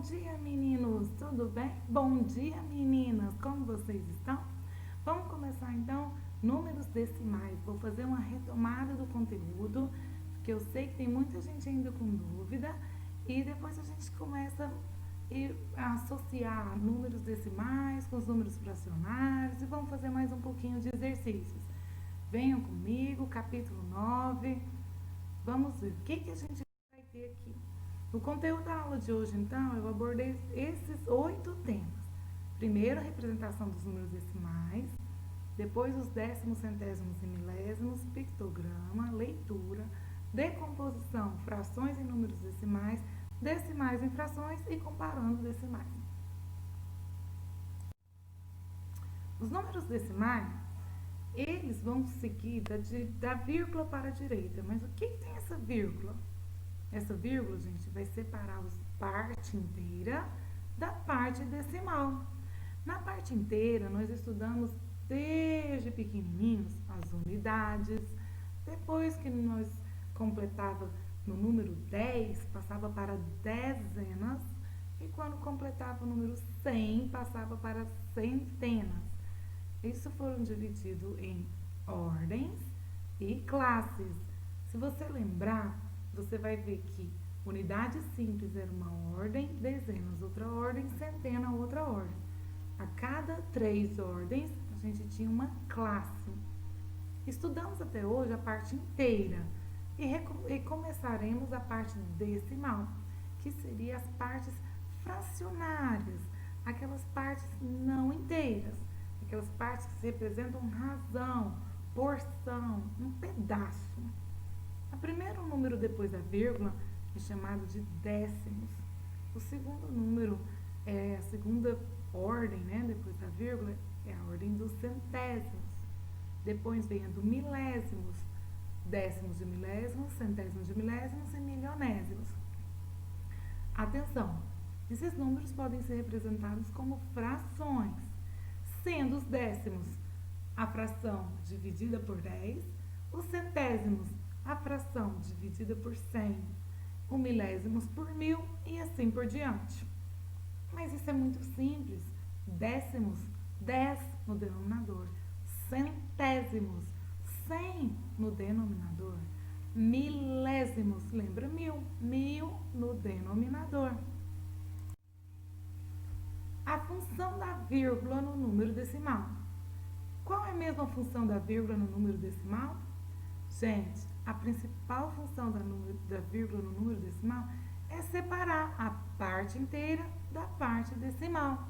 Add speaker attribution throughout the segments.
Speaker 1: dia, meninos! Tudo bem? Bom dia, meninas! Como vocês estão? Vamos começar então números decimais. Vou fazer uma retomada do conteúdo, porque eu sei que tem muita gente ainda com dúvida, e depois a gente começa a associar números decimais com os números fracionários e vamos fazer mais um pouquinho de exercícios. Venham comigo, capítulo 9. Vamos ver o que a gente vai ter aqui. No conteúdo da aula de hoje, então, eu abordei esses 8 temas. Primeiro, a representação dos números decimais, depois os décimos, centésimos e milésimos, pictograma, leitura, decomposição, frações em números decimais, decimais em frações e comparando decimais. Os números decimais, eles vão seguir da vírgula para a direita. Mas o que tem essa vírgula? Essa vírgula, gente, vai separar a parte inteira da parte decimal. Na parte inteira, nós estudamos desde pequenininhos as unidades. Depois que nós completava no número 10, passava para dezenas. E quando completava o número 100, passava para centenas. Isso foram divididos em ordens e classes. Se você lembrar, você vai ver que unidade simples era uma ordem, dezenas outra ordem, centena outra ordem. A cada 3 ordens, a gente tinha uma classe. Estudamos até hoje a parte inteira e começaremos a parte decimal, que seria as partes fracionárias, aquelas partes não inteiras, aquelas partes que representam razão, porção, um pedaço. O primeiro número depois da vírgula é chamado de décimos. O segundo número é a segunda ordem, né? Depois da vírgula é a ordem dos centésimos. Depois vem a do milésimos, décimos de milésimos, centésimos de milésimos e milionésimos. Atenção! Esses números podem ser representados como frações, sendo os décimos a fração dividida por 10, os centésimos a fração dividida por 100, o milésimos por 1000 e assim por diante. Mas isso é muito simples. Décimos, 10 no denominador. Centésimos, 100 no denominador. Milésimos, lembra 1000, 1000 no denominador. A função da vírgula no número decimal. Qual é a mesma função da vírgula no número decimal? Gente, a principal função da vírgula no número decimal é separar a parte inteira da parte decimal.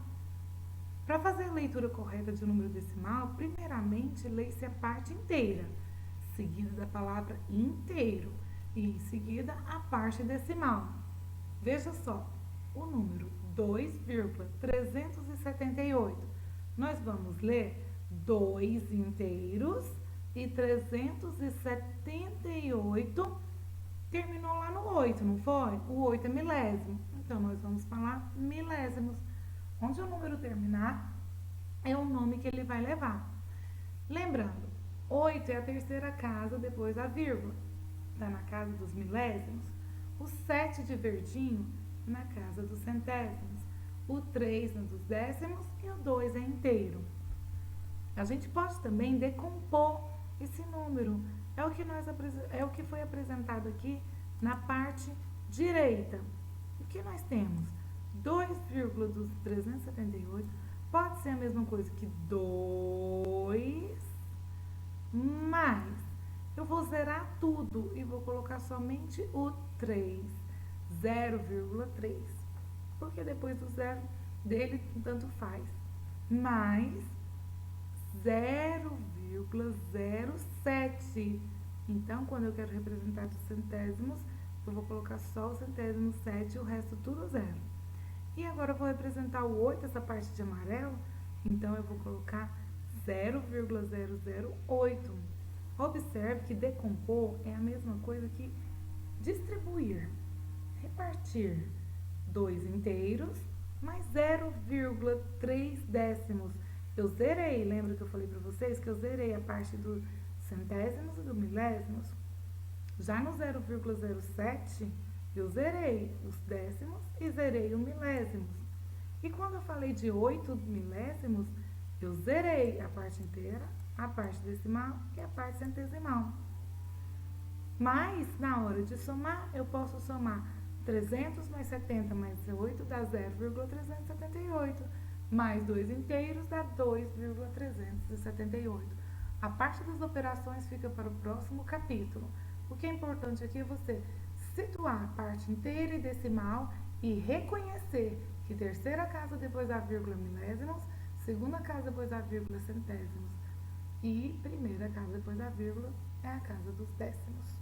Speaker 1: Para fazer a leitura correta de um número decimal, primeiramente lê-se a parte inteira, seguida da palavra inteiro e em seguida a parte decimal. Veja só, o número 2,378. Nós vamos ler 2 inteiros e 378 terminou lá no 8, não foi? O 8 é milésimo. Então, nós vamos falar milésimos. Onde o número terminar, é o nome que ele vai levar. Lembrando, 8 é a terceira casa depois da vírgula. Está na casa dos milésimos. O 7 de verdinho, na casa dos centésimos. O 3 na dos décimos e o 2 é inteiro. A gente pode também decompor esse número. É o que foi apresentado aqui na parte direita. O que nós temos? 2,378 pode ser a mesma coisa que 2 mais. Eu vou zerar tudo e vou colocar somente o 3, 0,3. Porque depois do zero dele tanto faz. Mais 0,07. Então, quando eu quero representar os centésimos, eu vou colocar só o centésimo 7 e o resto tudo zero. E agora eu vou representar o 8, essa parte de amarelo, então eu vou colocar 0,008. Observe que decompor é a mesma coisa que distribuir, repartir 2 inteiros mais 0,3 décimos. Eu zerei, lembra que eu falei para vocês que eu zerei a parte do centésimos e do milésimos? Já no 0,07, Eu zerei os décimos e zerei os milésimos. E quando eu falei de 8 milésimos, eu zerei a parte inteira, a parte decimal e a parte centesimal. Mas, na hora de somar, eu posso somar 300 mais 70 mais 8 dá 0,378. Mais 2 inteiros dá 2,378. A parte das operações fica para o próximo capítulo. O que é importante aqui é você situar a parte inteira e decimal e reconhecer que terceira casa depois da vírgula milésimos, segunda casa depois da vírgula centésimos e primeira casa depois da vírgula é a casa dos décimos.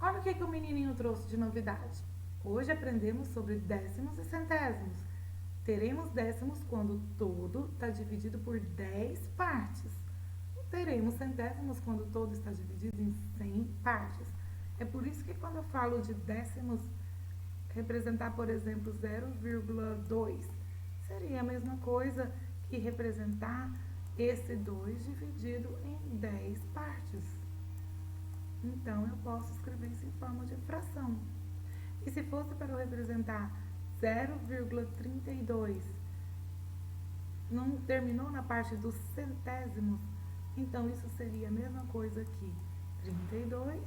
Speaker 1: Olha o que o menininho trouxe de novidade. Hoje aprendemos sobre décimos e centésimos. Teremos décimos quando o todo está dividido por 10 partes. Teremos centésimos quando o todo está dividido em 100 partes. É por isso que quando eu falo de décimos, representar, por exemplo, 0,2, seria a mesma coisa que representar esse 2 dividido em 10 partes. Então, eu posso escrever isso em forma de fração. E se fosse para eu representar 0,32, não terminou na parte dos centésimos, então isso seria a mesma coisa que 32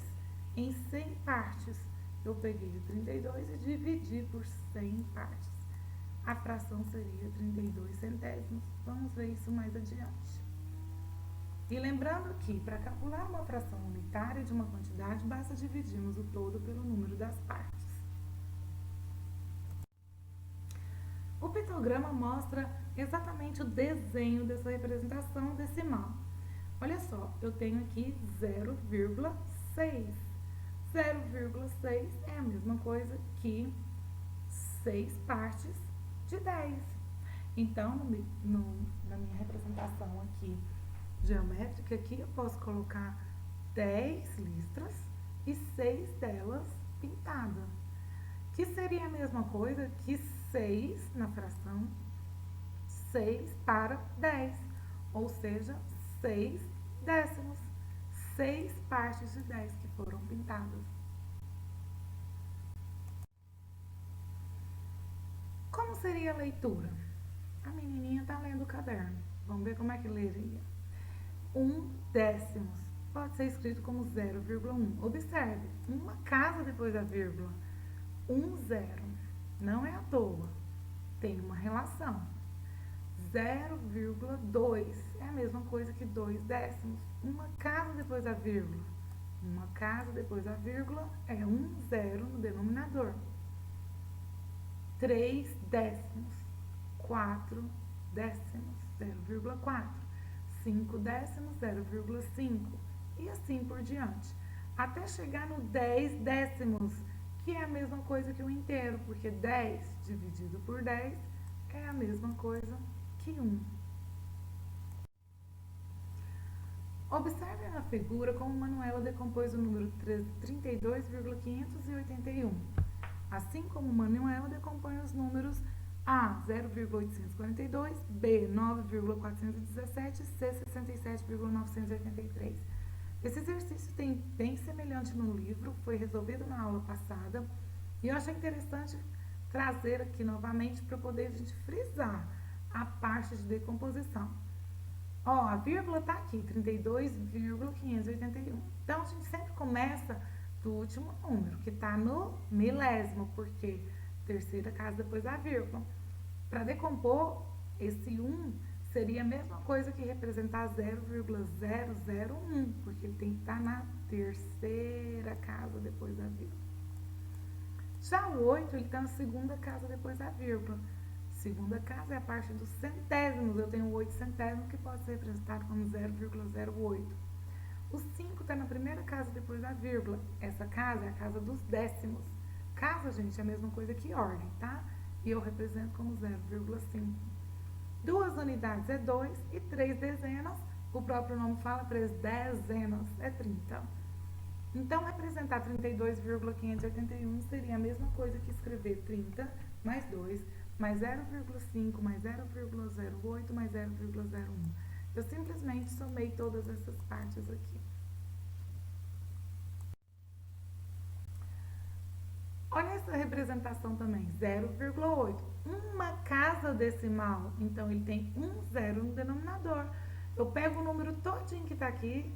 Speaker 1: em 100 partes. Eu peguei o 32 e dividi por 100 partes. A fração seria 32 centésimos. Vamos ver isso mais adiante. E lembrando que, para calcular uma fração unitária de uma quantidade, basta dividirmos o todo pelo número das partes. O pictograma mostra exatamente o desenho dessa representação decimal. Olha só, eu tenho aqui 0,6. 0,6 é a mesma coisa que 6 partes de 10. Então, na minha representação aqui geométrica, aqui eu posso colocar 10 listras e 6 delas pintadas, que seria a mesma coisa que 6 na fração 6 para 10, ou seja, 6 décimos, 6 partes de 10 que foram pintadas. Como seria a leitura? A menininha está lendo o caderno. Vamos ver como é que leria. 1 décimos pode ser escrito como 0,1. Observe, uma casa depois da vírgula. 1 zero. Não é à toa. Tem uma relação. 0,2 é a mesma coisa que 2 décimos. Uma casa depois da vírgula. Uma casa depois da vírgula é 1 zero no denominador. 3 décimos. 4 décimos. 0,4. 5 décimos, 0,5. E assim por diante. Até chegar no 10 décimos, que é a mesma coisa que o inteiro, porque 10 dividido por 10 é a mesma coisa que 1. Observe na figura como Manuela decompôs o número 32,581. Assim como Manuela decompõe os números A 0,842, B 9,417, C 67,983. Esse exercício tem bem semelhante no livro, foi resolvido na aula passada, e eu achei interessante trazer aqui novamente para poder a gente frisar a parte de decomposição. Ó, a vírgula está aqui, 32,581. Então, a gente sempre começa do último número, que está no milésimo, porque terceira casa depois da vírgula. Para decompor, esse 1 seria a mesma coisa que representar 0,001, porque ele tem que estar na terceira casa depois da vírgula. Já o 8, ele está na segunda casa depois da vírgula. Segunda casa é a parte dos centésimos. Eu tenho 8 centésimos, que pode ser representado como 0,08. O 5 está na primeira casa depois da vírgula. Essa casa é a casa dos décimos. Casa, gente, é a mesma coisa que ordem, tá? E eu represento como 0,5. 2 unidades é 2 e 3 dezenas, o próprio nome fala, 3 dezenas é 30. Então, representar 32,581 seria a mesma coisa que escrever 30 mais 2, mais 0,5, mais 0,08, mais 0,01. Eu simplesmente somei todas essas partes aqui. essa representação também, 0,8. Uma casa decimal, então ele tem um zero no denominador. Eu pego o número todinho que está aqui,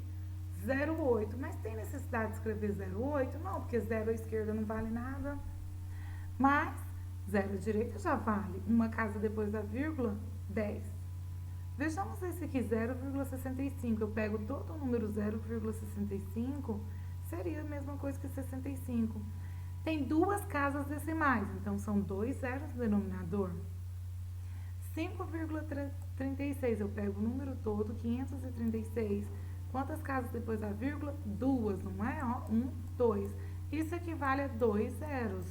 Speaker 1: 0,8. Mas tem necessidade de escrever 0,8? Não, porque 0 à esquerda não vale nada. Mas 0 à direita já vale. Uma casa depois da vírgula, 10. Vejamos esse aqui, 0,65. Eu pego todo o número 0,65, seria a mesma coisa que 65. Tem duas casas decimais, então são 2 zeros no denominador. 5,36, eu pego o número todo, 536. Quantas casas depois da vírgula? Duas, não é? 1, 2. Isso equivale a 2 zeros.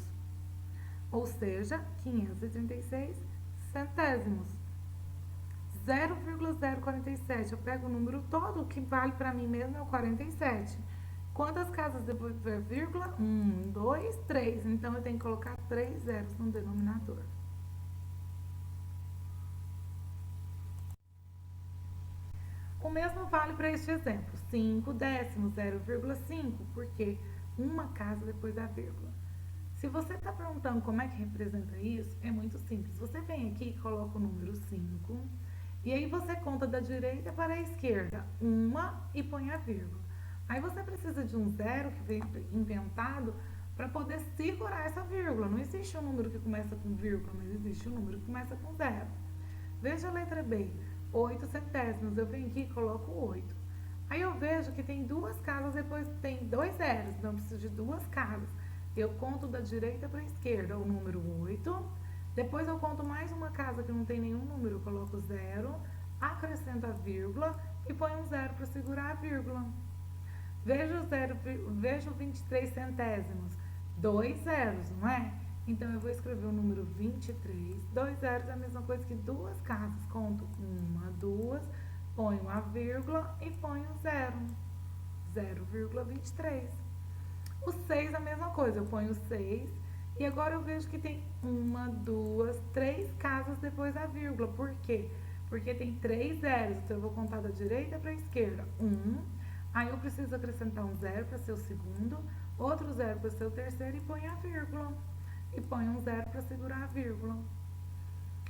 Speaker 1: Ou seja, 536 centésimos. 0,047, eu pego o número todo, o que vale para mim mesmo é o 47. Quantas casas depois da vírgula? 1, 2, 3. Então, eu tenho que colocar 3 zeros no denominador. O mesmo vale para este exemplo. 5 décimos, 0,5, porque uma casa depois da vírgula. Se você está perguntando como é que representa isso, é muito simples. Você vem aqui e coloca o número 5, e aí você conta da direita para a esquerda, uma e põe a vírgula. Aí você precisa de um zero que veio inventado para poder segurar essa vírgula. Não existe um número que começa com vírgula, mas existe um número que começa com zero. Veja a letra B, 8 centésimos. Eu venho aqui e coloco 8. Aí eu vejo que tem duas casas, depois tem 2 zeros, então eu preciso de duas casas. Eu conto da direita para a esquerda o número 8. Depois eu conto mais uma casa que não tem nenhum número, eu coloco 0, acrescento a vírgula e ponho um zero para segurar a vírgula. Veja o 23 centésimos. 2 zeros, não é? Então, eu vou escrever o número 23. 2 zeros é a mesma coisa que duas casas. Conto 1, 2, ponho a vírgula e ponho 0. 0,23. O 6 é a mesma coisa. Eu ponho 6. E agora eu vejo que tem 1, 2, 3 casas depois da vírgula. Por quê? Porque tem 3 zeros. Então, eu vou contar da direita para a esquerda. 1. Aí eu preciso acrescentar um zero para ser o segundo, outro zero para ser o terceiro e põe a vírgula. E põe um zero para segurar a vírgula.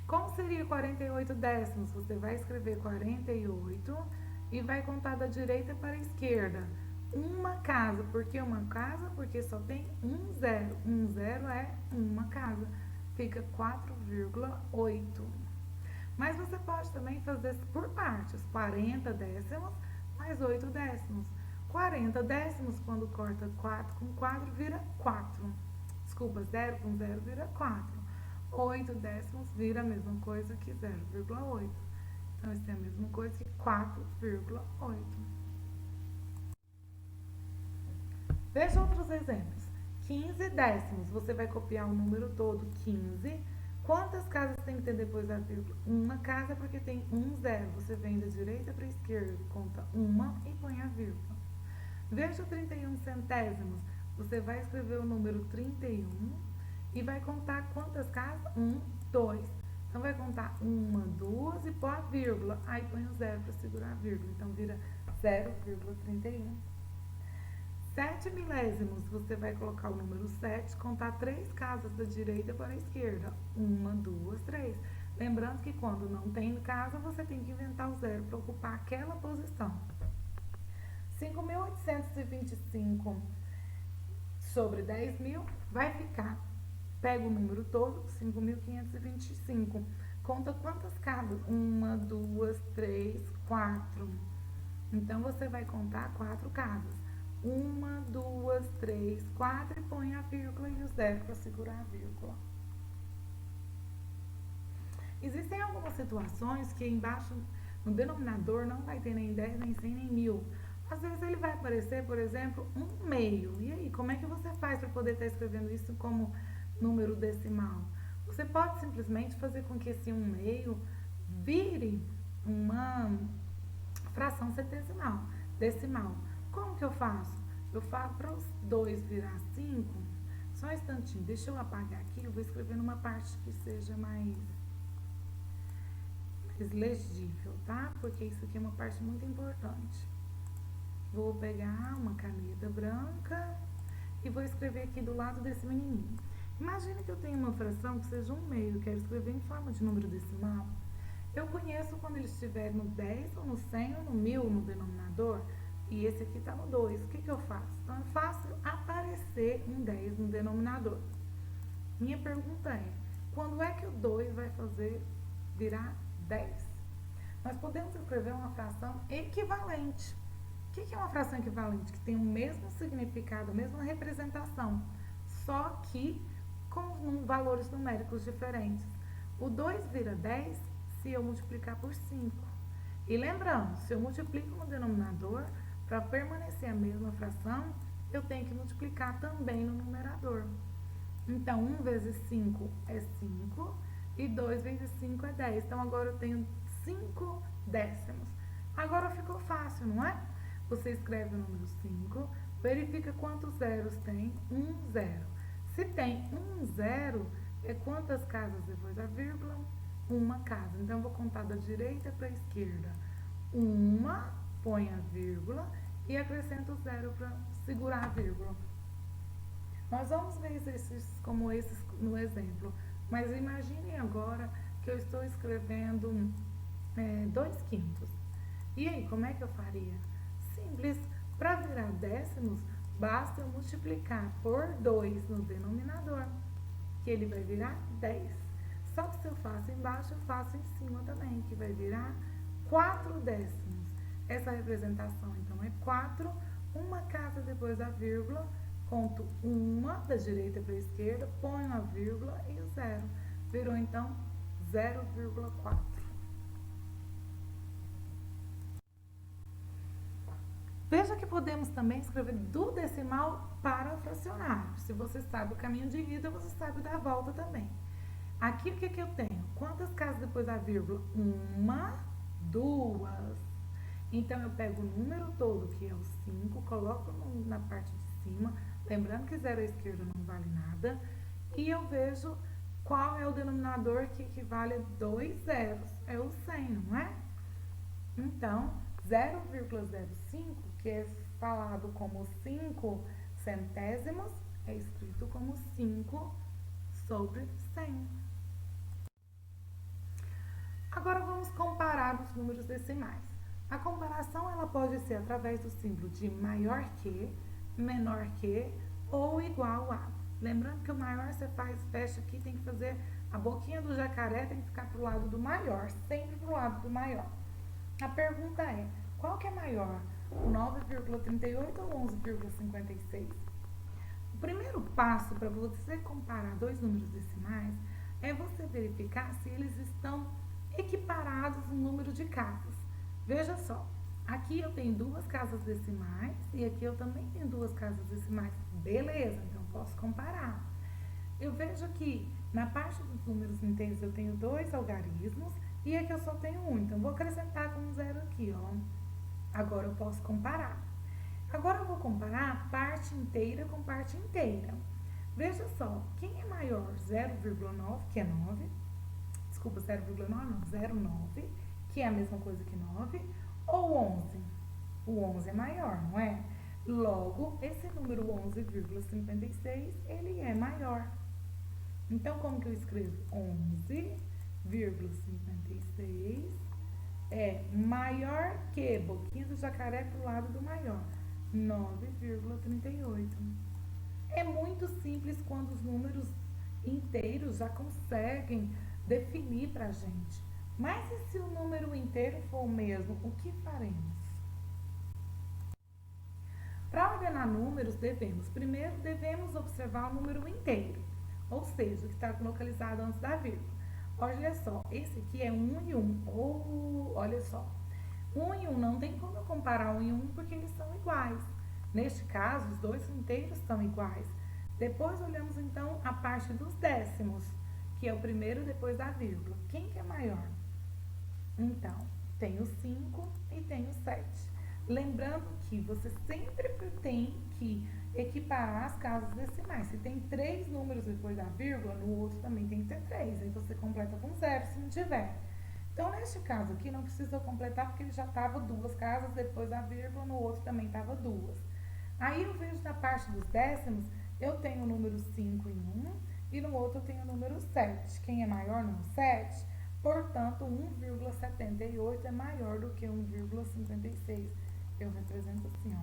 Speaker 1: Como seria 48 décimos? Você vai escrever 48 e vai contar da direita para a esquerda. Uma casa. Por que uma casa? Porque só tem um zero. Um zero é uma casa. Fica 4,8. Mas você pode também fazer por partes. 40 décimos mais 8 décimos. 40 décimos, quando corta 4 com 4, vira 4. Desculpa, 0 com 0 vira 4. 8 décimos vira a mesma coisa que 0,8. Então, isso é a mesma coisa que 4,8. Veja outros exemplos. 15 décimos, você vai copiar o número todo, 15. Quantas casas tem que ter depois da vírgula? Uma casa, porque tem um zero. Você vem da direita para a esquerda, conta uma e põe a vírgula. Veja 31 centésimos. Você vai escrever o número 31 e vai contar quantas casas? 1, 2. Então, vai contar 1, 2 e põe a vírgula. Aí põe o zero para segurar a vírgula. Então, vira 0,31. 7 milésimos, você vai colocar o número 7, contar 3 casas da direita para a esquerda. 1, 2, 3. Lembrando que quando não tem casa, você tem que inventar o zero para ocupar aquela posição. 5.825 sobre 10.000 vai ficar. Pega o número todo, 5.525. Conta quantas casas? 1, 2, 3, 4. Então, você vai contar 4 casas. 1, 2, 3, 4 e põe a vírgula e o zero para segurar a vírgula. Existem algumas situações que embaixo no denominador não vai ter nem 10, nem 100, nem 1000. Às vezes ele vai aparecer, por exemplo, 1/2. E aí, como é que você faz para poder estar escrevendo isso como número decimal? Você pode simplesmente fazer com que esse 1/2 vire uma fração centesimal, decimal. Como que eu faço? Eu falo para os 2 virar 5. Só um instantinho, deixa eu apagar aqui. Eu vou escrever numa parte que seja mais legível, tá? Porque isso aqui é uma parte muito importante. Vou pegar uma caneta branca e vou escrever aqui do lado desse menininho. Imagine que eu tenho uma fração que seja um meio, quero escrever em forma de número decimal. Eu conheço quando ele estiver no 10, ou no 100, ou no 1000 no denominador, e esse aqui está no 2. O que eu faço? Então, eu faço aparecer um 10 no denominador. Minha pergunta é, quando é que o 2 vai fazer virar 10? Nós podemos escrever uma fração equivalente. O que é uma fração equivalente? Que tem o mesmo significado, a mesma representação, só que com valores numéricos diferentes. O 2 vira 10 se eu multiplicar por 5. E lembrando, se eu multiplico no denominador, para permanecer a mesma fração, eu tenho que multiplicar também no numerador. Então, 1 vezes 5 é 5 e 2 vezes 5 é 10. Então, agora eu tenho 5 décimos. Agora ficou fácil, não é? Você escreve o número 5, verifica quantos zeros tem, 1 zero. Se tem 1 zero, é quantas casas depois da vírgula? Uma casa. Então, eu vou contar da direita para a esquerda. Uma, põe a vírgula e acrescenta o zero para segurar a vírgula. Nós vamos ver exercícios como esses no exemplo, mas imaginem agora que eu estou escrevendo 2/5. E aí, como é que eu faria? Simples, para virar décimos, basta eu multiplicar por 2 no denominador, que ele vai virar 10. Só que se eu faço embaixo, eu faço em cima também, que vai virar 4 décimos. Essa representação, então, é 4, uma casa depois da vírgula, conto uma da direita para a esquerda, ponho a vírgula e o zero. Virou, então, 0,4. Veja que podemos também escrever do decimal para o fracionário. Se você sabe o caminho de ida, você sabe da volta também. Aqui o que eu tenho? Quantas casas depois da vírgula? Uma, duas. Então, eu pego o número todo, que é o 5, coloco na parte de cima, lembrando que 0 à esquerda não vale nada, e eu vejo qual é o denominador que equivale a 2 zeros. É o 100, não é? Então, 0,05, que é falado como 5 centésimos, é escrito como 5 sobre 100. Agora vamos comparar os números decimais. A comparação ela pode ser através do símbolo de maior que, menor que ou igual a. Lembrando que o maior você fecha aqui, tem que fazer a boquinha do jacaré, tem que ficar pro lado do maior, sempre pro lado do maior. A pergunta é, qual que é maior, o 9,38 ou 11,56? O primeiro passo para você comparar dois números decimais é você verificar se eles estão equiparados no número de casas. Veja só, aqui eu tenho duas casas decimais e aqui eu também tenho duas casas decimais. Beleza, então posso comparar. Eu vejo que na parte dos números inteiros eu tenho dois algarismos e aqui eu só tenho um, então vou acrescentar com um zero aqui, ó. Agora eu posso comparar. Agora eu vou comparar parte inteira com parte inteira. Veja só, quem é maior? 0,9, que é 9. Desculpa, 0,9 não, 0,9, que é a mesma coisa que 9. Ou 11? O 11 é maior, não é? Logo, esse número 11,56, ele é maior. Então, como que eu escrevo? 11,56 é maior que, boquinha do jacaré pro lado do maior, 9,38. É muito simples quando os números inteiros já conseguem definir pra gente. Mas e se o número inteiro for o mesmo, o que faremos? Para ordenar números, primeiro devemos observar o número inteiro, ou seja, o que está localizado antes da vírgula. Olha só, esse aqui é 1 e 1, ou olha só, 1 e 1 não tem como eu comparar 1 e 1 porque eles são iguais. Neste caso, os dois inteiros são iguais. Depois olhamos então a parte dos décimos, que é o primeiro depois da vírgula. Quem que é maior? Então, tem o 5 e tem o 7. Lembrando que você sempre tem que equiparar as casas decimais. Se tem 3 números depois da vírgula, no outro também tem que ter 3. Aí você completa com 0 se não tiver. Então, neste caso aqui, não precisa completar porque ele já estava 2 casas depois da vírgula, no outro também estava 2. Aí eu vejo na parte dos décimos, eu tenho o número 5 em um e no outro eu tenho o número 7. Quem é maior no 7? Portanto, 1,78 é maior do que 1,56. Eu represento assim, ó.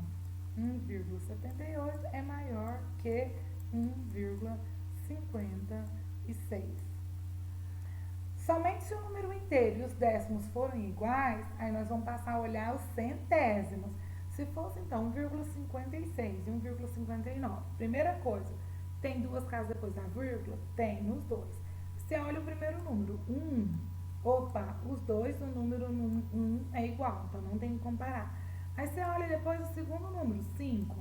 Speaker 1: 1,78 é maior que 1,56. Somente se o número inteiro e os décimos forem iguais, aí nós vamos passar a olhar os centésimos. Se fosse então 1,56 e 1,59, primeira coisa, tem duas casas depois da vírgula? Tem nos dois. Você olha o primeiro número, 1. Opa, os dois, o número 1 é igual, então não tem que comparar. Aí você olha depois o segundo número, 5.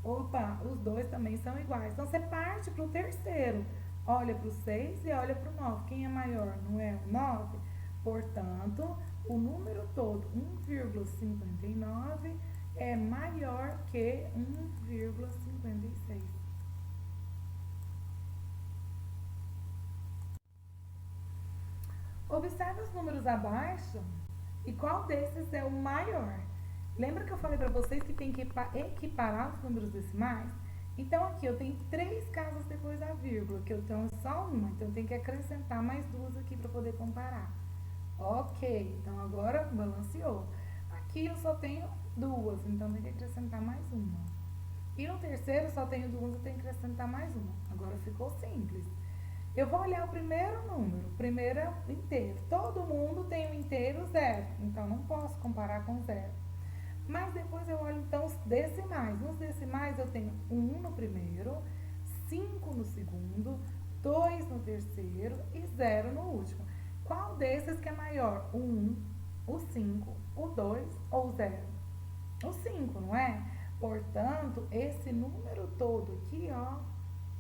Speaker 1: Opa, os dois também são iguais. Então você parte para o terceiro. Olha para o 6 e olha para o 9. Quem é maior? Não é o 9? Portanto, o número todo, 1,59, é maior que 1,56. Observe os números abaixo e qual desses é o maior. Lembra que eu falei para vocês que tem que equiparar os números decimais? Então, aqui eu tenho 3 casas depois da vírgula, que eu tenho só uma, então eu tenho que acrescentar mais 2 aqui para poder comparar. Ok, então agora balanceou. Aqui eu só tenho 2, então tem que acrescentar mais uma. E no terceiro só tenho 2, eu tenho que acrescentar mais uma. Agora ficou simples. Eu vou olhar o primeiro número, primeiro inteiro. Todo mundo tem o inteiro 0, então não posso comparar com 0. Mas depois eu olho então os decimais. Nos decimais eu tenho 1 no primeiro, 5 no segundo, 2 no terceiro e 0 no último. Qual desses que é maior? O 1, o 5, o 2 ou o 0? O 5, não é? Portanto, esse número todo aqui, ó,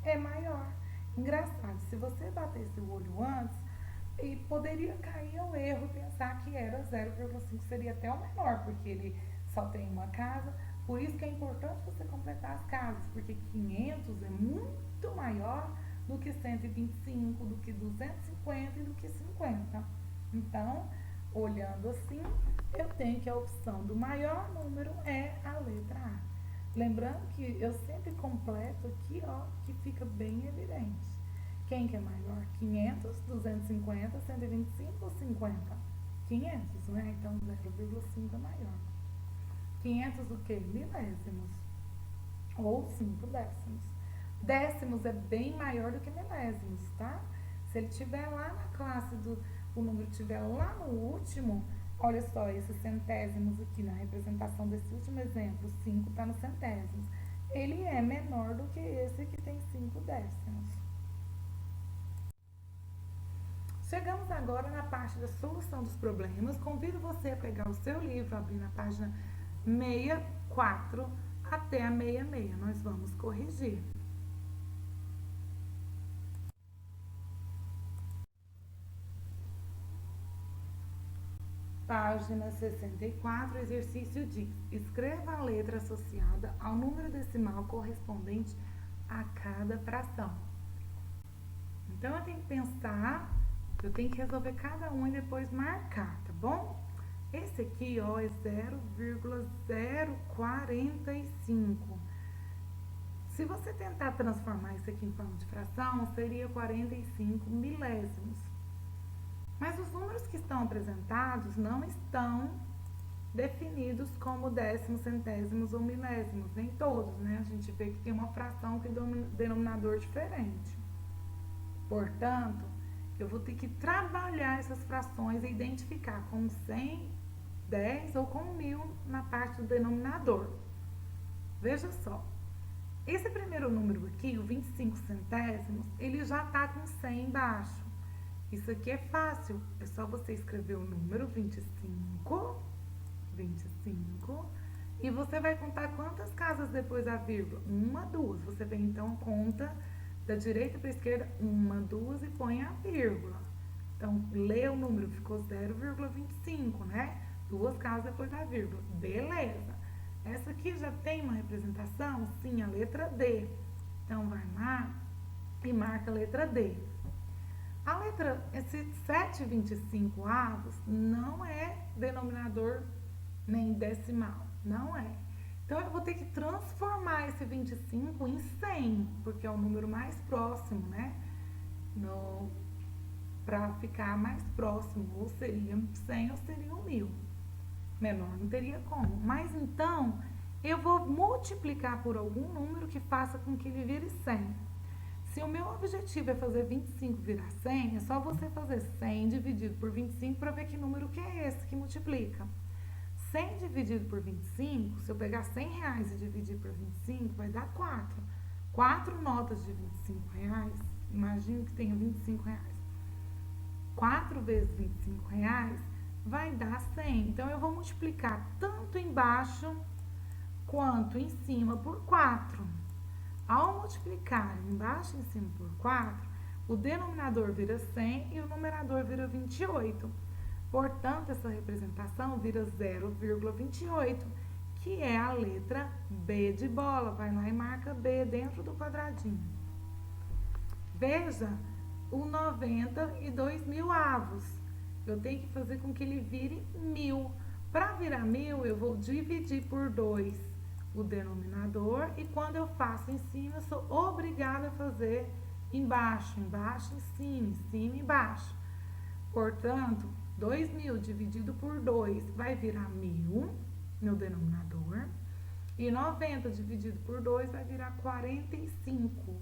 Speaker 1: é maior. Engraçado, se você batesse o olho antes, e poderia cair ao erro e pensar que era 0,5, seria até o menor, porque ele só tem uma casa. Por isso que é importante você completar as casas, porque 500 é muito maior do que 125, do que 250 e do que 50. Então, olhando assim, eu tenho que a opção do maior número é a letra A. Lembrando que eu sempre completo aqui, ó, que fica bem evidente. Quem que é maior? 500, 250, 125 ou 50? 500, né? Então 0,5 é maior. 500 o quê? Milésimos. Ou 5 décimos. Décimos é bem maior do que milésimos, tá? Se ele estiver lá na classe o número estiver lá no último, olha só, esses centésimos aqui na representação desse último exemplo, 5 está no centésimos. Ele é menor do que esse que tem 5 décimos. Chegamos agora na parte da solução dos problemas. Convido você a pegar o seu livro, abrir na página 64 até a 66. Nós vamos corrigir. Página 64, exercício diz: escreva a letra associada ao número decimal correspondente a cada fração. Então, eu tenho que pensar, eu tenho que resolver cada um e depois marcar, tá bom? Esse aqui, ó, é 0,045. Se você tentar transformar isso aqui em forma de fração, seria 45 milésimos. Mas os números que estão apresentados não estão definidos como décimos, centésimos ou milésimos, nem todos, né? A gente vê que tem uma fração que tem um denominador diferente. Portanto, eu vou ter que trabalhar essas frações e identificar com 100, 10 ou com 1000 na parte do denominador. Veja só, esse primeiro número aqui, o 25 centésimos, ele já está com 100 embaixo. Isso aqui é fácil, é só você escrever o número 25, e você vai contar quantas casas depois da vírgula? 1, 2. Você vem então, conta da direita para a esquerda, 1, 2 e põe a vírgula. Então, lê o número, ficou 0,25, né? 2 casas depois da vírgula. Beleza. Essa aqui já tem uma representação? Sim, a letra D. Então, vai lá e marca a letra D. A letra, esse 7,25 avos não é denominador nem decimal, não é. Então, eu vou ter que transformar esse 25 em 100, porque é o número mais próximo, né? para ficar mais próximo, ou seria 100 ou seria 1000. Menor não teria como. Mas então, eu vou multiplicar por algum número que faça com que ele vire 100. Se o meu objetivo é fazer 25 virar 100, é só você fazer 100 dividido por 25 para ver que número que é esse que multiplica. 100 dividido por 25, se eu pegar 100 reais e dividir por 25, vai dar 4. 4 notas de 25 reais, imagino que tenha 25 reais. 4 vezes 25 reais vai dar 100. Então, eu vou multiplicar tanto embaixo quanto em cima por 4. Ao multiplicar embaixo e em cima por 4, o denominador vira 100 e o numerador vira 28. Portanto, essa representação vira 0,28, que é a letra B de bola. Vai lá e marca B dentro do quadradinho. Veja o 92.000 avos. Eu tenho que fazer com que ele vire 1000. Para virar 1000, eu vou dividir por 2 o denominador, e quando eu faço em cima, eu sou obrigada a fazer embaixo, embaixo, em cima, embaixo. Portanto, 2.000 dividido por 2 vai virar 1000 no denominador, e 90 dividido por 2 vai virar 45.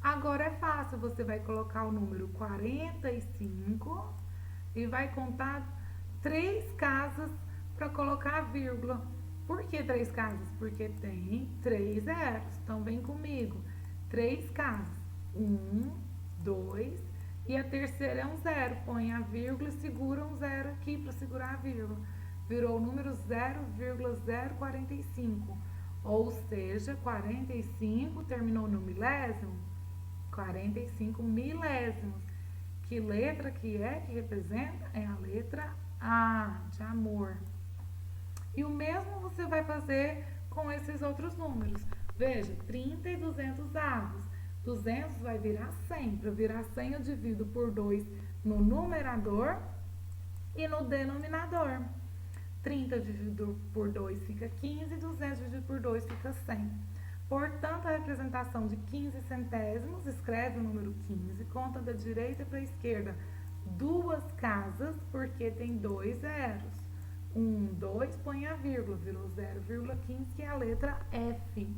Speaker 1: Agora é fácil, você vai colocar o número 45 e vai contar 3 casas para colocar a vírgula. Por que 3 casas? Porque tem 3 zeros. Então, vem comigo. 3 casas. 1, 2, e a terceira é um zero. Põe a vírgula e segura um zero aqui para segurar a vírgula. Virou o número 0,045. Ou seja, 45 terminou no milésimo. 45 milésimos. Que letra que é que representa? É a letra A, de amor. E o mesmo você vai fazer com esses outros números. Veja, 30 e 200 avos. 200 vai virar 100. Para virar 100, eu divido por 2 no numerador e no denominador. 30 dividido por 2 fica 15, 200 dividido por 2 fica 100. Portanto, a representação de 15 centésimos, escreve o número 15, conta da direita para a esquerda 2 casas, porque tem 2 zeros. 1, 2, põe a vírgula, virou 0,15, que é a letra F.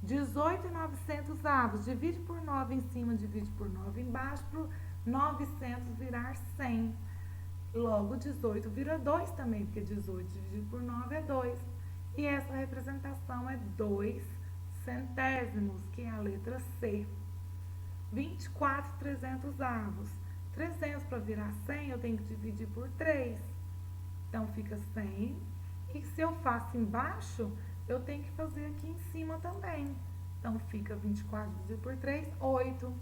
Speaker 1: 18.900 avos, divide por 9 em cima, divide por 9 embaixo, para 900 virar 100. Logo, 18 vira 2 também, porque 18 dividido por 9 é 2. E essa representação é 2 centésimos, que é a letra C. 24.300 avos. 300 para virar 100, eu tenho que dividir por 3. Então, fica 100. E se eu faço embaixo, eu tenho que fazer aqui em cima também. Então, fica 24 dividido por 3, 8.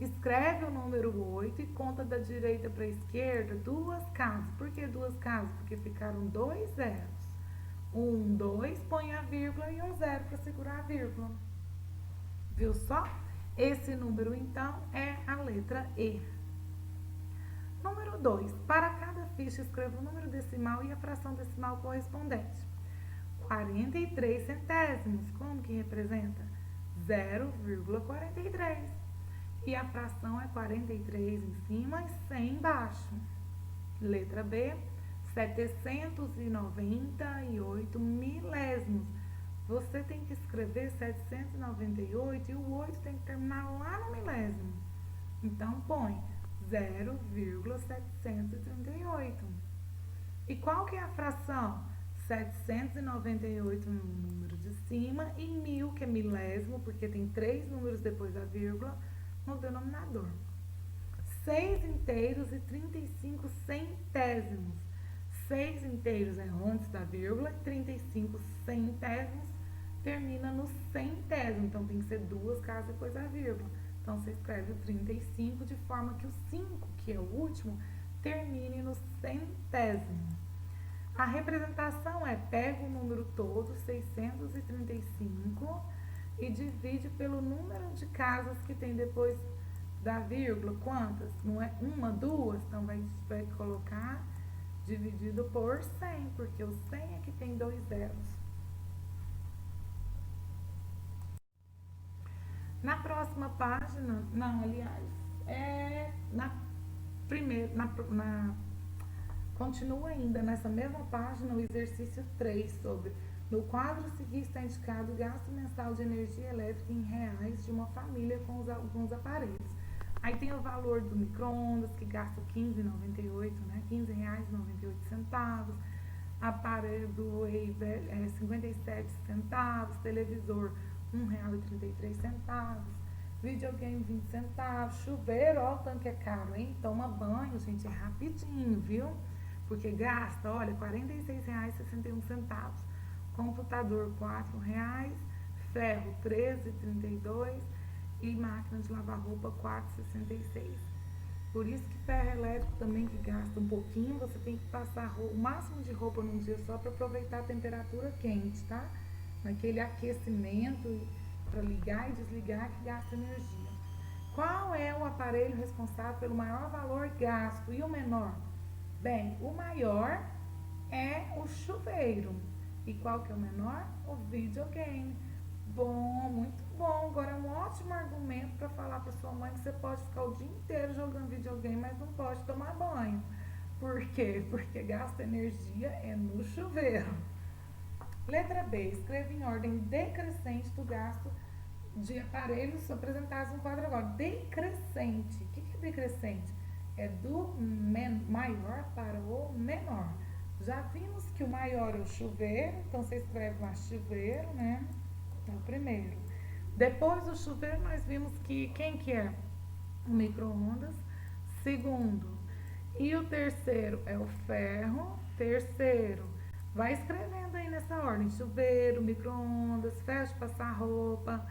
Speaker 1: Escreve o número 8 e conta da direita para a esquerda 2 casas. Por que 2 casas? Porque ficaram 2 zeros. 1, 2, põe a vírgula e um zero para segurar a vírgula. Viu só? Esse número, então, é a letra E. Número 2. Para cada ficha, escreva o número decimal e a fração decimal correspondente. 43 centésimos. Como que representa? 0,43. E a fração é 43 em cima e 100 embaixo. Letra B. 798 milésimos. Você tem que escrever 798 e o 8 tem que terminar lá no milésimo. Então, põe 0,738. E qual que é a fração? 798 no número de cima e 1000, que é milésimo, porque tem 3 números depois da vírgula, no denominador. 6 inteiros e 35 centésimos. 6 inteiros é antes da vírgula, 35 centésimos termina no centésimo. Então, tem que ser 2 casas depois da vírgula. Então, você escreve o 35 de forma que o 5, que é o último, termine no centésimo. A representação é, pega o número todo, 635, e divide pelo número de casas que tem depois da vírgula. Quantas? Não é uma, duas? Então, vai colocar dividido por 100, porque o 100 é que tem 2 zeros. Na próxima página, não, aliás, Na primeira, continua ainda nessa mesma página o exercício 3 sobre no quadro a seguir está indicado o gasto mensal de energia elétrica em reais de uma família com alguns aparelhos. Aí tem o valor do micro-ondas, que gasta R$15,98, né? R$15,98. Aparelho do whey, 57 centavos. Televisor, R$1,33. Videogame, 20 centavos. Chuveiro, ó, o tanque é caro, hein? Toma banho, gente, é rapidinho, viu? Porque gasta, olha, R$46,61. Computador, R$4. Ferro, R$13,32. E máquina de lavar roupa, R$4,66. Por isso que ferro elétrico também, que gasta um pouquinho, você tem que passar o máximo de roupa num dia só para aproveitar a temperatura quente, tá? Naquele aquecimento para ligar e desligar que gasta energia. Qual é o aparelho responsável pelo maior valor gasto e o menor? Bem, o maior é o chuveiro. E qual que é o menor? O videogame. Bom, muito bom. Agora é um ótimo argumento para falar para sua mãe que você pode ficar o dia inteiro jogando videogame, mas não pode tomar banho. Por quê? Porque gasta energia é no chuveiro. Letra B. Escreva em ordem decrescente do gasto de aparelhos apresentados no quadro agora. Decrescente. O que é decrescente? É do maior para o menor. Já vimos que o maior é o chuveiro, então você escreve lá chuveiro, né? É o primeiro. Depois do chuveiro, nós vimos que quem que é? O micro-ondas. Segundo. E o terceiro é o ferro. Terceiro. Vai escrevendo aí nessa ordem. Chuveiro, micro-ondas, ferro de passar roupa.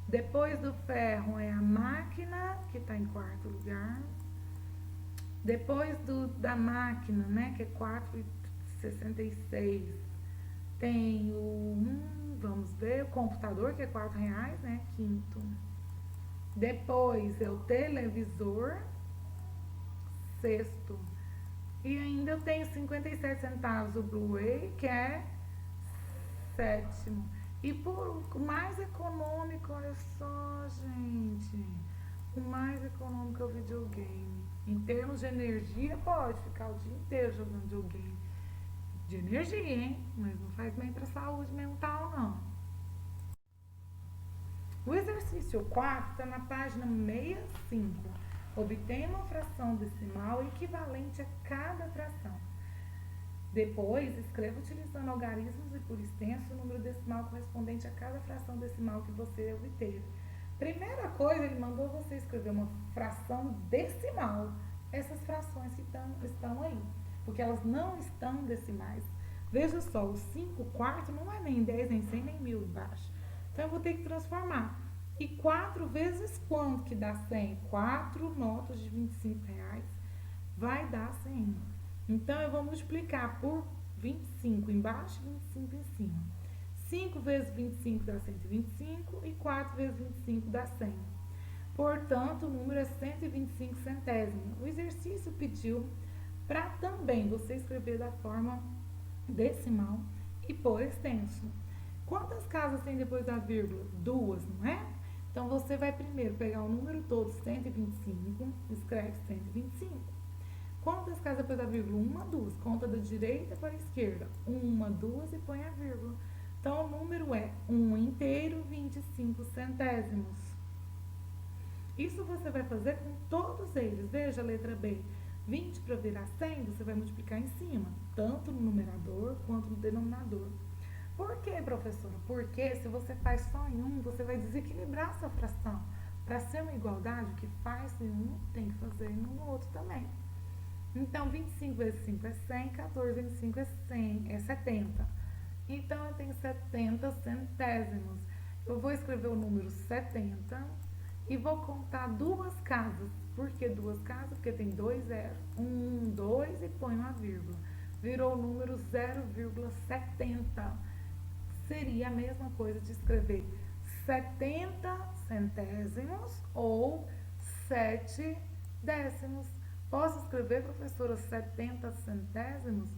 Speaker 1: Depois do ferro é a máquina, que está em quarto lugar. Depois da máquina, né, que é R$4,66, tem vamos ver, o computador, que é R$4, né, quinto. Depois é o televisor, sexto. E ainda eu tenho 57 centavos o Blu-ray, que é sétimo. E por o mais econômico, olha só, gente, o mais econômico é o videogame. Em termos de energia, pode ficar o dia inteiro jogando videogame. De energia, hein? Mas não faz bem para a saúde mental, não. O exercício 4 está na página 65. Obtenha uma fração decimal equivalente a cada fração. Depois, escreva utilizando algarismos e por extenso o número decimal correspondente a cada fração decimal que você obteve. Primeira coisa, ele mandou você escrever uma fração decimal. Essas frações que estão aí, porque elas não estão decimais. Veja só, o 5 quarto não é nem 10, nem 100, nem 1000 embaixo. Então, eu vou ter que transformar. E 4 vezes quanto que dá 100? 4 notas de R$25 vai dar 100. Então, eu vou multiplicar por 25 embaixo e 25 em cima. 5 vezes 25 dá 125 e 4 vezes 25 dá 100. Portanto, o número é 125 centésimos. O exercício pediu para também você escrever da forma decimal e por extenso. Quantas casas tem depois da vírgula? 2, não é? Então, você vai primeiro pegar o número todo, 125, escreve 125. Quantas casas depois da vírgula? 1, 2. Conta da direita para a esquerda. 1, 2 e põe a vírgula. Então, o número é 1 inteiro, 25 centésimos. Isso você vai fazer com todos eles. Veja a letra B. 20 para virar 100, você vai multiplicar em cima, tanto no numerador quanto no denominador. Por quê, professora? Porque se você faz só em um, você vai desequilibrar a sua fração. Para ser uma igualdade, o que faz em um, tem que fazer no outro também. Então, 25 vezes 5 é 100, 14 vezes 5 é 100, é 70. Então, eu tenho 70 centésimos. Eu vou escrever o número 70 e vou contar duas casas. Por que duas casas? Porque tem 2 zeros. 1, 2 e põe uma vírgula. Virou o número 0,70. Seria a mesma coisa de escrever 70 centésimos ou 7 décimos. Posso escrever, professora, 70 centésimos?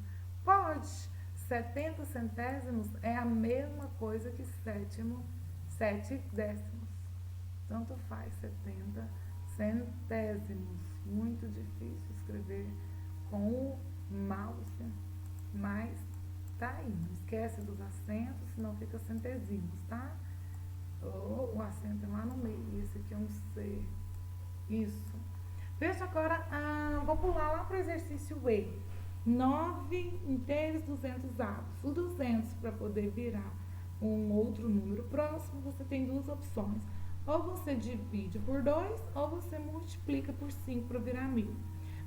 Speaker 1: Pode. 70 centésimos é a mesma coisa que 7 décimos. Tanto faz, 70 centésimos. Muito difícil escrever com o mouse, mas tá aí. Não esquece dos acentos, senão fica centésimos, tá? O acento é lá no meio. Esse aqui é um C. Isso. Veja agora, vou pular lá para o exercício E. 9 inteiros 200 avos. O 200, para poder virar um outro número próximo, você tem duas opções. Ou você divide por 2, ou você multiplica por 5 para virar 1000.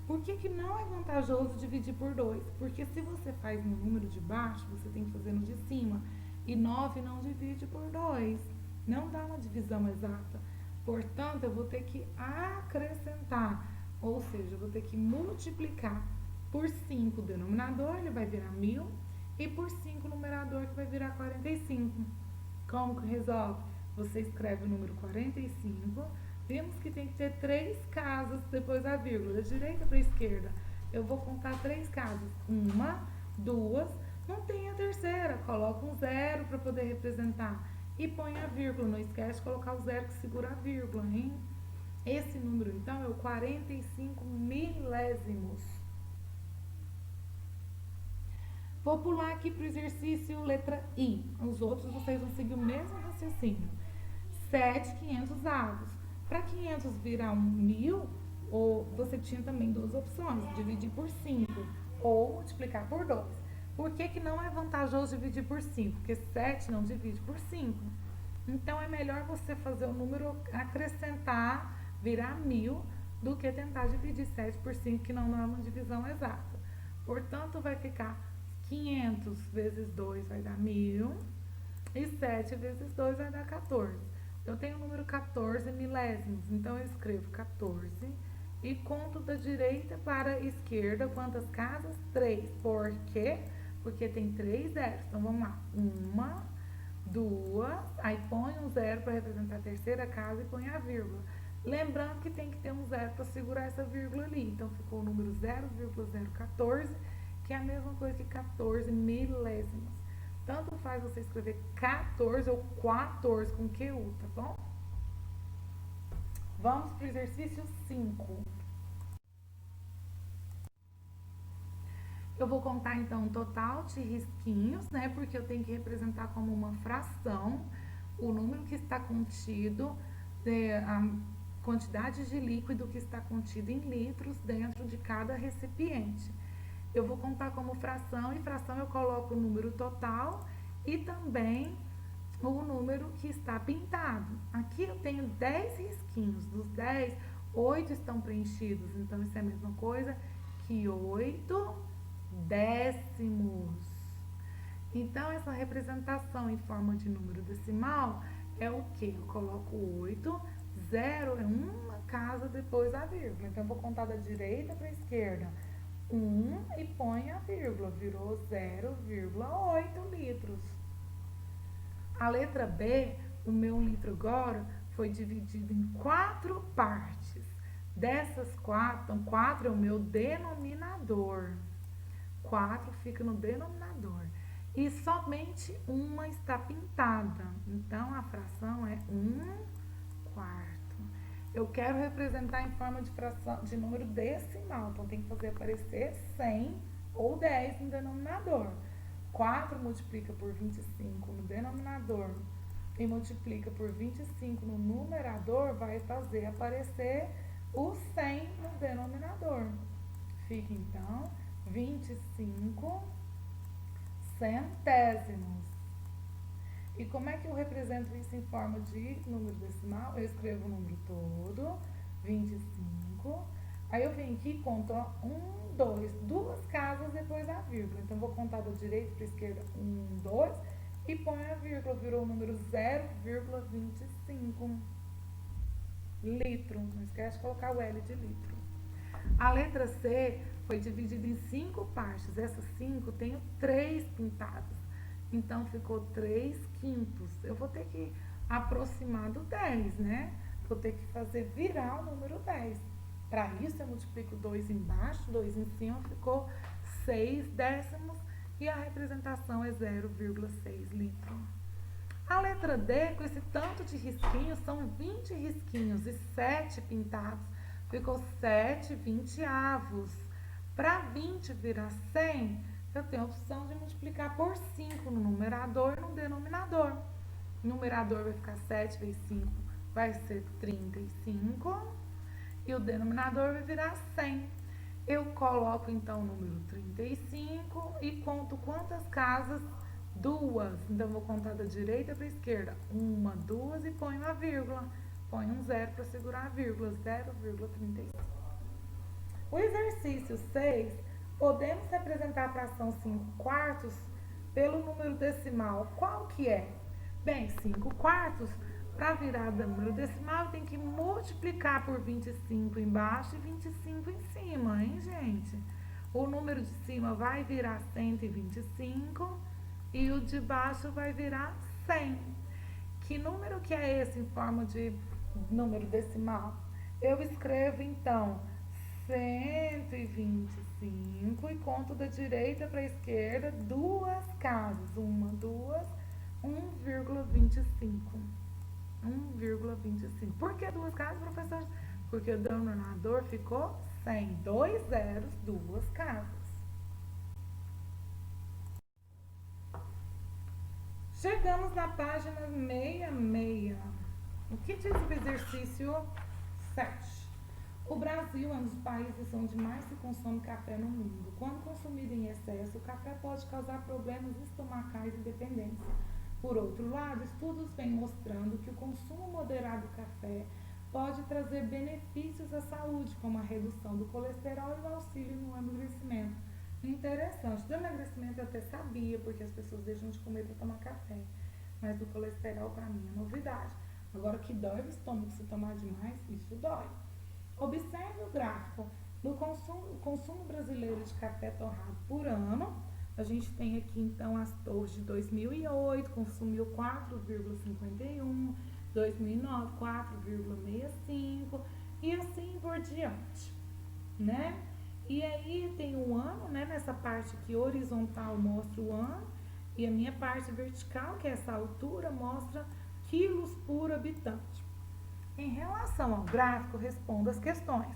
Speaker 1: Por que não é vantajoso dividir por 2? Porque se você faz no número de baixo, você tem que fazer no de cima. E 9 não divide por 2. Não dá uma divisão exata. Portanto, eu vou ter que acrescentar. Ou seja, eu vou ter que multiplicar por 5 o denominador, ele vai virar 1000. E por 5 o numerador, que vai virar 45. Como que resolve? Você escreve o número 45. Vimos que tem que ter 3 casas depois da vírgula, da direita para a esquerda. Eu vou contar 3 casas. 1, 2, não tem a terceira. Coloca um 0 para poder representar. E põe a vírgula. Não esquece de colocar o 0 que segura a vírgula, hein? Esse número, então, é o 45 milésimos. Vou pular aqui para o exercício letra I. Os outros vocês vão seguir o mesmo raciocínio. 7 500 avos. Para 500 virar 1000, ou você tinha também duas opções, dividir por 5 ou multiplicar por 2. Por que não é vantajoso dividir por 5? Porque 7 não divide por 5. Então, é melhor você fazer o número acrescentar, virar 1000, do que tentar dividir 7 por 5, que não dá uma divisão exata. Portanto, vai ficar 500 vezes 2 vai dar 1000, e 7 vezes 2 vai dar 14. Eu tenho o número 14 milésimos, então eu escrevo 14 e conto da direita para a esquerda quantas casas? 3. Por quê? Porque tem 3 zeros. Então, vamos lá. 1, 2, aí põe um 0 para representar a terceira casa e põe a vírgula. Lembrando que tem que ter um 0 para segurar essa vírgula ali. Então, ficou o número 0,014, que é a mesma coisa que 14 milésimos. Tanto faz você escrever 14 ou 14 com QU, tá bom? Vamos para o exercício 5. Eu vou contar, então, um total de risquinhos, né? Porque eu tenho que representar como uma fração o número que está contido, a quantidade de líquido que está contido em litros dentro de cada recipiente. Eu vou contar como fração, e fração eu coloco o número total e também o número que está pintado. Aqui eu tenho 10 risquinhos. Dos 10, 8 estão preenchidos. Então, isso é a mesma coisa que 8 décimos. Então, essa representação em forma de número decimal é o que? Eu coloco 8, 0 é uma casa depois da vírgula. Então, eu vou contar da direita para a esquerda. 1 e põe a vírgula, virou 0,8 litros. A letra B, o meu litro agora, foi dividido em 4 partes. Dessas 4, então 4 é o meu denominador. 4 fica no denominador. E somente uma está pintada. Então, a fração é 1/4. Eu quero representar em forma de fração, de número decimal. Então, tem que fazer aparecer 100 ou 10 no denominador. 4 multiplica por 25 no denominador e multiplica por 25 no numerador, vai fazer aparecer o 100 no denominador. Fica, então, 25 centésimos. E como é que eu represento isso em forma de número decimal? Eu escrevo o número todo, 25. Aí eu venho aqui e conto 1, 2, duas casas depois da vírgula. Então, vou contar da direita para a esquerda 1, 2 e põe a vírgula. Virou o número 0,25 litro. Não esquece de colocar o L de litro. A letra C foi dividida em 5 partes. Essas 5 tenho 3 pintadas. Então, ficou 3/5. Eu vou ter que aproximar do 10, né? Vou ter que fazer virar o número 10. Para isso, eu multiplico 2 embaixo, 2 em cima, ficou 6 décimos. E a representação é 0,6 litro. A letra D, com esse tanto de risquinhos, são 20 risquinhos e 7 pintados. Ficou 7 vinteavos. Para 20 virar 100, eu tenho a opção de multiplicar por 5 no numerador e no denominador. O numerador vai ficar 7 vezes 5, vai ser 35. E o denominador vai virar 100. Eu coloco então o número 35 e conto quantas casas? Duas. Então, vou contar da direita para a esquerda. Uma, duas e ponho a vírgula. Põe um zero para segurar a vírgula. 0,35. O exercício 6, podemos representar a fração 5 quartos pelo número decimal. Qual que é? Bem, 5 quartos, para virar número decimal, tem que multiplicar por 25 embaixo e 25 em cima, hein, gente? O número de cima vai virar 125 e o de baixo vai virar 100. Que número que é esse em forma de número decimal? Eu escrevo, então, 125 e conto da direita para a esquerda duas casas. Uma, duas, 1,25. 1,25. Por que duas casas, professor? Porque o denominador ficou 100. 2 zeros, duas casas. Chegamos na página 66. O que diz o exercício 7? O Brasil é um dos países onde mais se consome café no mundo. Quando consumido em excesso, o café pode causar problemas estomacais e dependência. Por outro lado, estudos vêm mostrando que o consumo moderado de café pode trazer benefícios à saúde, como a redução do colesterol e o auxílio no emagrecimento. Interessante, do emagrecimento eu até sabia, porque as pessoas deixam de comer para tomar café, mas do colesterol para mim é novidade. Agora, que dói o estômago se tomar demais, isso dói. Observe o gráfico do consumo brasileiro de café torrado por ano. A gente tem aqui então as torres de 2008, consumiu 4,51, 2009 4,65 e assim por diante, né? E aí tem o ano, né? Nessa parte aqui horizontal mostra o ano e a minha parte vertical, que é essa altura, mostra quilos por habitante. Em relação ao gráfico, respondo as questões.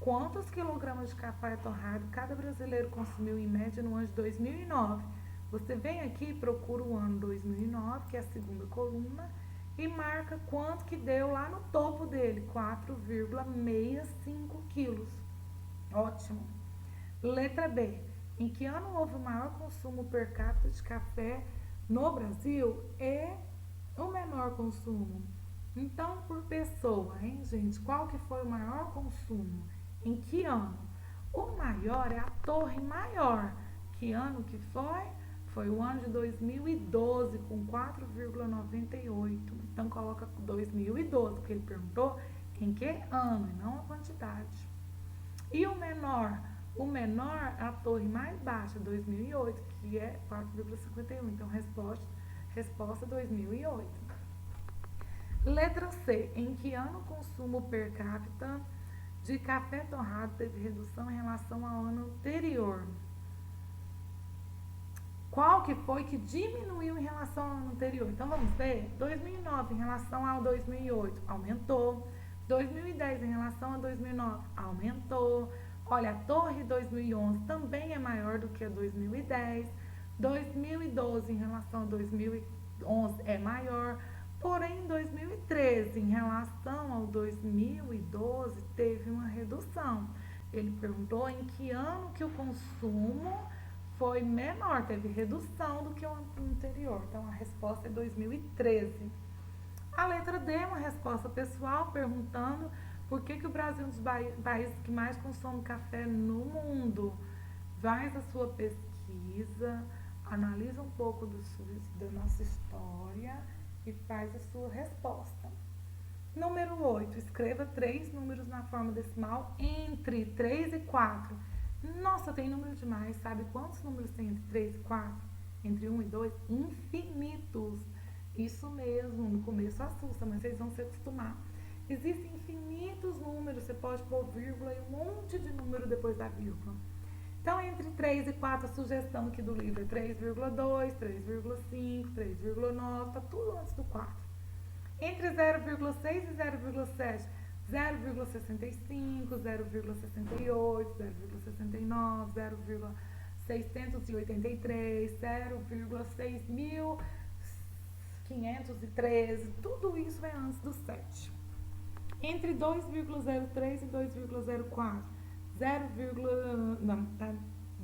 Speaker 1: Quantos quilogramas de café torrado cada brasileiro consumiu em média no ano de 2009? Você vem aqui e procura o ano 2009, que é a segunda coluna, e marca quanto que deu lá no topo dele, 4,65 quilos. Ótimo. Letra B. Em que ano houve o maior consumo per capita de café no Brasil e o menor consumo? Então, por pessoa, hein, gente? Qual que foi o maior consumo? Em que ano? O maior é a torre maior. Que ano que foi? Foi o ano de 2012, com 4,98. Então, coloca 2012, porque ele perguntou em que ano, e não a quantidade. E o menor? O menor é a torre mais baixa, 2008, que é 4,51. Então, resposta 2008. Letra C. Em que ano o consumo per capita de café torrado teve redução em relação ao ano anterior? Qual que foi que diminuiu em relação ao ano anterior? Então, vamos ver. 2009 em relação ao 2008, aumentou. 2010 em relação a 2009, aumentou. Olha, a torre 2011 também é maior do que a 2010. 2012 em relação a 2011 é maior. Porém, em 2013, em relação ao 2012, teve uma redução. Ele perguntou em que ano que o consumo foi menor, teve redução do que o ano anterior. Então, a resposta é 2013. A letra D é uma resposta pessoal, perguntando por que o Brasil é um dos países que mais consome café no mundo. Faz a sua pesquisa, analisa um pouco da nossa história e faz a sua resposta. Número 8. Escreva 3 números na forma decimal entre 3 e 4. Nossa, tem número demais. Sabe quantos números tem entre 3 e 4? Entre 1 e 2? Infinitos. Isso mesmo, no começo assusta, mas vocês vão se acostumar. Existem infinitos números, você pode pôr vírgula e um monte de número depois da vírgula. Então, entre 3 e 4, a sugestão aqui do livro é 3,2, 3,5, 3,9, tá tudo antes do 4. Entre 0,6 e 0,7, 0,65, 0,68, 0,69, 0,683, 0,6513, tudo isso é antes do 7. Entre 2,03 e 2,04,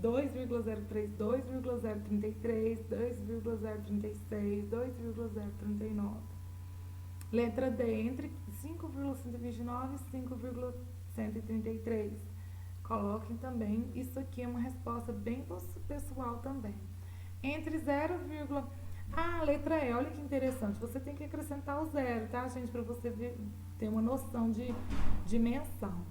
Speaker 1: 2,03, 2,033, 2,036, 2,039. Letra D, entre 5,129 e 5,133. Coloquem também, isso aqui é uma resposta bem pessoal também. Entre 0, letra E, olha que interessante, você tem que acrescentar o zero, tá, gente, para você ter uma noção de dimensão.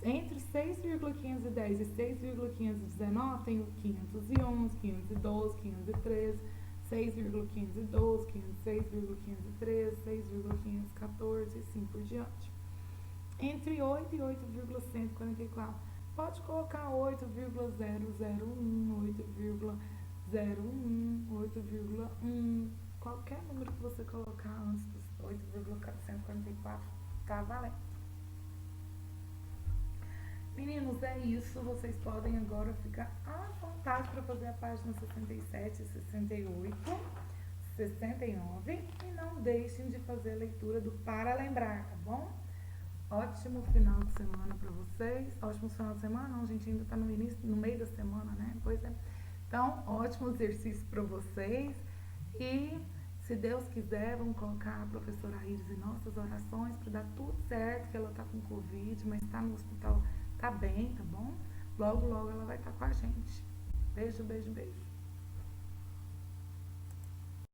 Speaker 1: Entre 6,510 e 6,519 tem o 511, 512, 513, 6,512, 506, 513, 6,514 e assim por diante. Entre 8 e 8,144, pode colocar 8,001, 8,01, 8,1, qualquer número que você colocar antes dos 8,144 tá valendo. Meninos, é isso. Vocês podem agora ficar à vontade para fazer a página 67, 68, 69 e não deixem de fazer a leitura do Para Lembrar, tá bom? Ótimo final de semana para vocês. Ótimo final de semana? Não, gente, ainda tá no meio da semana, né? Pois é. Então, ótimo exercício para vocês e, se Deus quiser, vamos colocar a professora Iris em nossas orações para dar tudo certo, que ela tá com Covid, mas tá no hospital. Tá bem, tá bom? Logo, logo ela vai estar com a gente. Beijo, beijo, beijo.